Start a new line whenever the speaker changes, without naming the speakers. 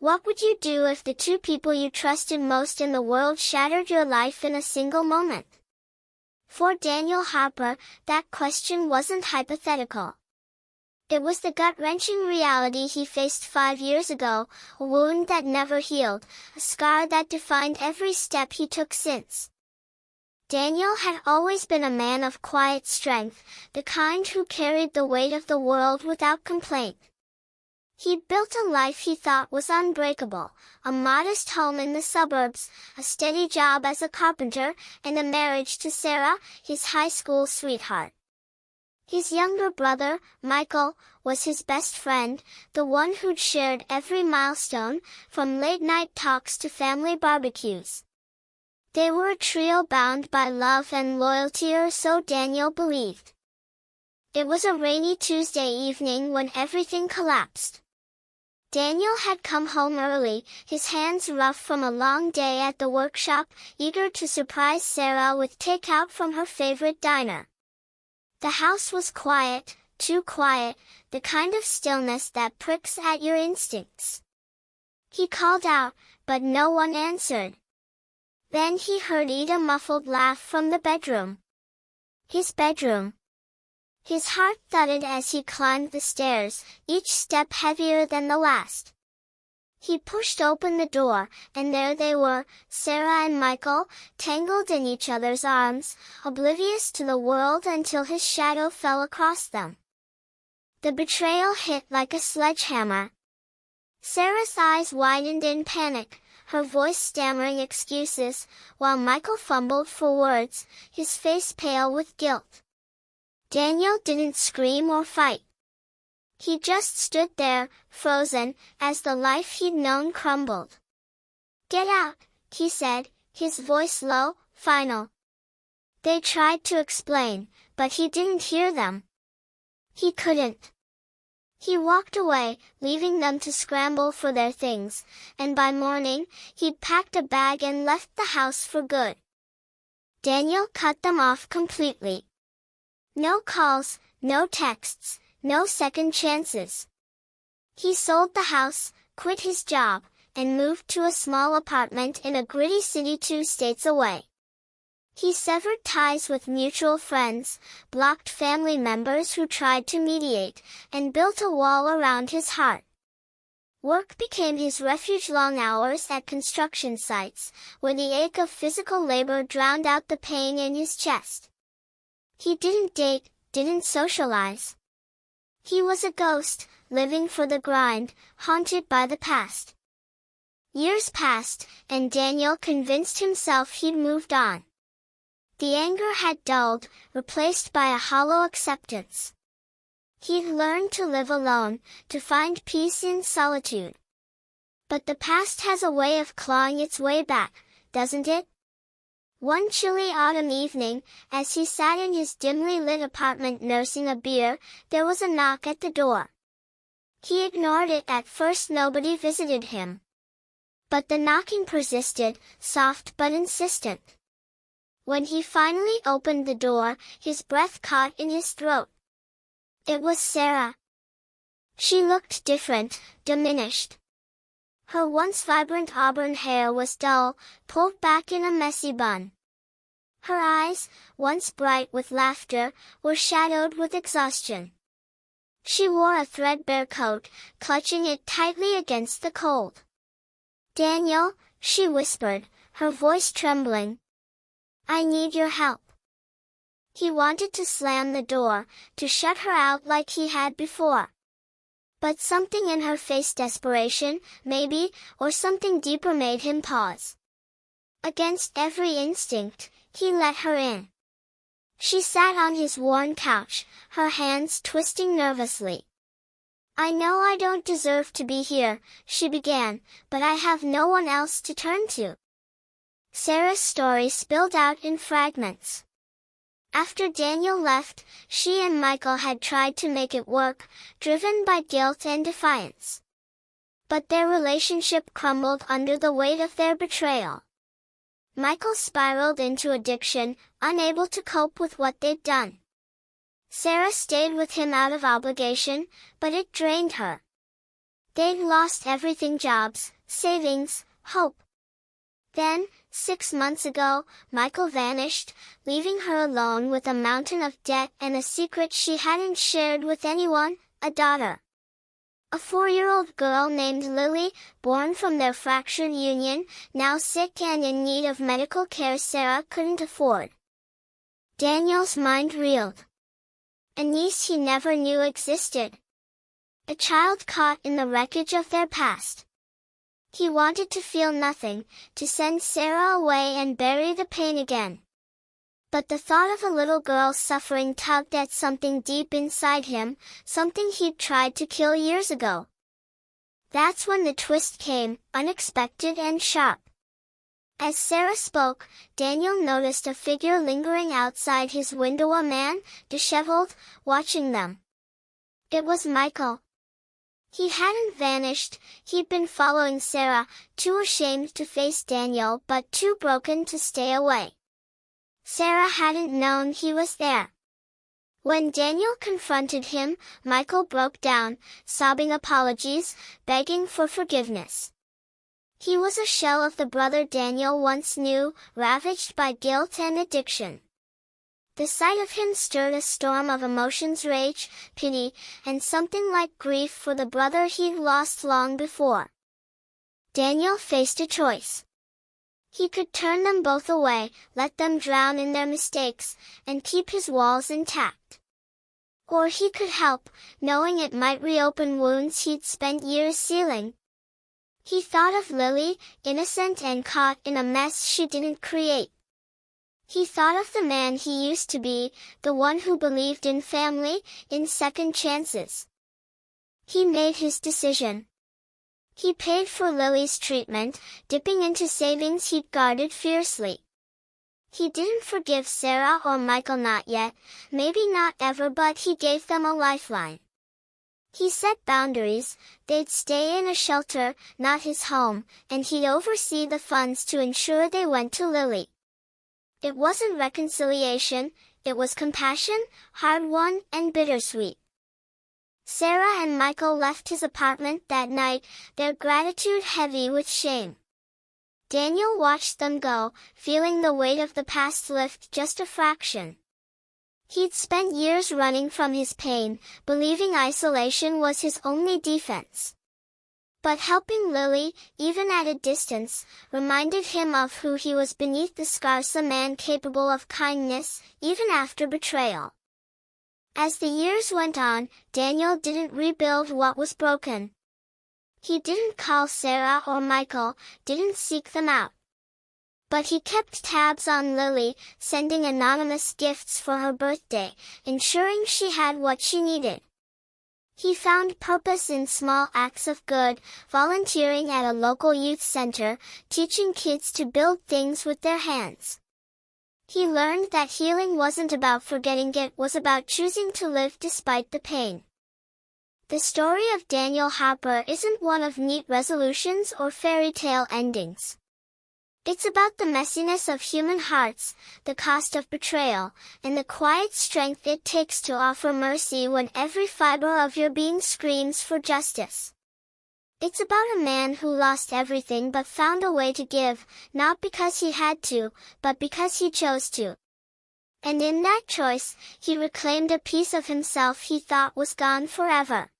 What would you do if the two people you trusted most in the world shattered your life in a single moment? For Daniel Harper, that question wasn't hypothetical. It was the gut-wrenching reality he faced 5 years ago, a wound that never healed, a scar that defined every step he took since. Daniel had always been a man of quiet strength, the kind who carried the weight of the world without complaint. He'd built a life he thought was unbreakable, a modest home in the suburbs, a steady job as a carpenter, and a marriage to Sarah, his high school sweetheart. His younger brother, Michael, was his best friend, the one who'd shared every milestone, from late-night talks to family barbecues. They were a trio bound by love and loyalty, or so Daniel believed. It was a rainy Tuesday evening when everything collapsed. Daniel had come home early, his hands rough from a long day at the workshop, eager to surprise Sarah with takeout from her favorite diner. The house was quiet, too quiet, the kind of stillness that pricks at your instincts. He called out, but no one answered. Then he heard a muffled laugh from the bedroom. His bedroom. His heart thudded as he climbed the stairs, each step heavier than the last. He pushed open the door, and there they were, Sarah and Michael, tangled in each other's arms, oblivious to the world until his shadow fell across them. The betrayal hit like a sledgehammer. Sarah's eyes widened in panic, her voice stammering excuses, while Michael fumbled for words, his face pale with guilt. Daniel didn't scream or fight. He just stood there, frozen, as the life he'd known crumbled. "Get out," he said, his voice low, final. They tried to explain, but he didn't hear them. He couldn't. He walked away, leaving them to scramble for their things, and by morning, he'd packed a bag and left the house for good. Daniel cut them off completely. No calls, no texts, no second chances. He sold the house, quit his job, and moved to a small apartment in a gritty city 2 states away. He severed ties with mutual friends, blocked family members who tried to mediate, and built a wall around his heart. Work became his refuge, long hours at construction sites, where the ache of physical labor drowned out the pain in his chest. He didn't date, didn't socialize. He was a ghost, living for the grind, haunted by the past. Years passed, and Daniel convinced himself he'd moved on. The anger had dulled, replaced by a hollow acceptance. He'd learned to live alone, to find peace in solitude. But the past has a way of clawing its way back, doesn't it? One chilly autumn evening, as he sat in his dimly lit apartment nursing a beer, there was a knock at the door. He ignored it at first. Nobody visited him. But the knocking persisted, soft but insistent. When he finally opened the door, his breath caught in his throat. It was Sarah. She looked different, diminished. Her once vibrant auburn hair was dull, pulled back in a messy bun. Her eyes, once bright with laughter, were shadowed with exhaustion. She wore a threadbare coat, clutching it tightly against the cold. "Daniel," she whispered, her voice trembling. "I need your help." He wanted to slam the door, to shut her out like he had before. But something in her face, desperation, maybe, or something deeper, made him pause. Against every instinct, he let her in. She sat on his worn couch, her hands twisting nervously. "I know I don't deserve to be here," she began, "but I have no one else to turn to." Sarah's story spilled out in fragments. After Daniel left, she and Michael had tried to make it work, driven by guilt and defiance. But their relationship crumbled under the weight of their betrayal. Michael spiraled into addiction, unable to cope with what they'd done. Sarah stayed with him out of obligation, but it drained her. They'd lost everything: jobs, savings, hope. Then, 6 months ago, Michael vanished, leaving her alone with a mountain of debt and a secret she hadn't shared with anyone: a daughter. A 4-year-old girl named Lily, born from their fractured union, now sick and in need of medical care Sarah couldn't afford. Daniel's mind reeled. A niece he never knew existed. A child caught in the wreckage of their past. He wanted to feel nothing, to send Sarah away and bury the pain again. But the thought of a little girl suffering tugged at something deep inside him, something he'd tried to kill years ago. That's when the twist came, unexpected and sharp. As Sarah spoke, Daniel noticed a figure lingering outside his window, a man, disheveled, watching them. It was Michael. He hadn't vanished, he'd been following Sarah, too ashamed to face Daniel but too broken to stay away. Sarah hadn't known he was there. When Daniel confronted him, Michael broke down, sobbing apologies, begging for forgiveness. He was a shell of the brother Daniel once knew, ravaged by guilt and addiction. The sight of him stirred a storm of emotions: rage, pity, and something like grief for the brother he'd lost long before. Daniel faced a choice. He could turn them both away, let them drown in their mistakes, and keep his walls intact. Or he could help, knowing it might reopen wounds he'd spent years sealing. He thought of Lily, innocent and caught in a mess she didn't create. He thought of the man he used to be, the one who believed in family, in second chances. He made his decision. He paid for Lily's treatment, dipping into savings he'd guarded fiercely. He didn't forgive Sarah or Michael, not yet, maybe not ever, but he gave them a lifeline. He set boundaries: they'd stay in a shelter, not his home, and he'd oversee the funds to ensure they went to Lily. It wasn't reconciliation, it was compassion, hard-won and bittersweet. Sarah and Michael left his apartment that night, their gratitude heavy with shame. Daniel watched them go, feeling the weight of the past lift just a fraction. He'd spent years running from his pain, believing isolation was his only defense. But helping Lily, even at a distance, reminded him of who he was beneath the scars: a man capable of kindness, even after betrayal. As the years went on, Daniel didn't rebuild what was broken. He didn't call Sarah or Michael, didn't seek them out. But he kept tabs on Lily, sending anonymous gifts for her birthday, ensuring she had what she needed. He found purpose in small acts of good, volunteering at a local youth center, teaching kids to build things with their hands. He learned that healing wasn't about forgetting, it was about choosing to live despite the pain. The story of Daniel Harper isn't one of neat resolutions or fairy tale endings. It's about the messiness of human hearts, the cost of betrayal, and the quiet strength it takes to offer mercy when every fiber of your being screams for justice. It's about a man who lost everything but found a way to give, not because he had to, but because he chose to. And in that choice, he reclaimed a piece of himself he thought was gone forever.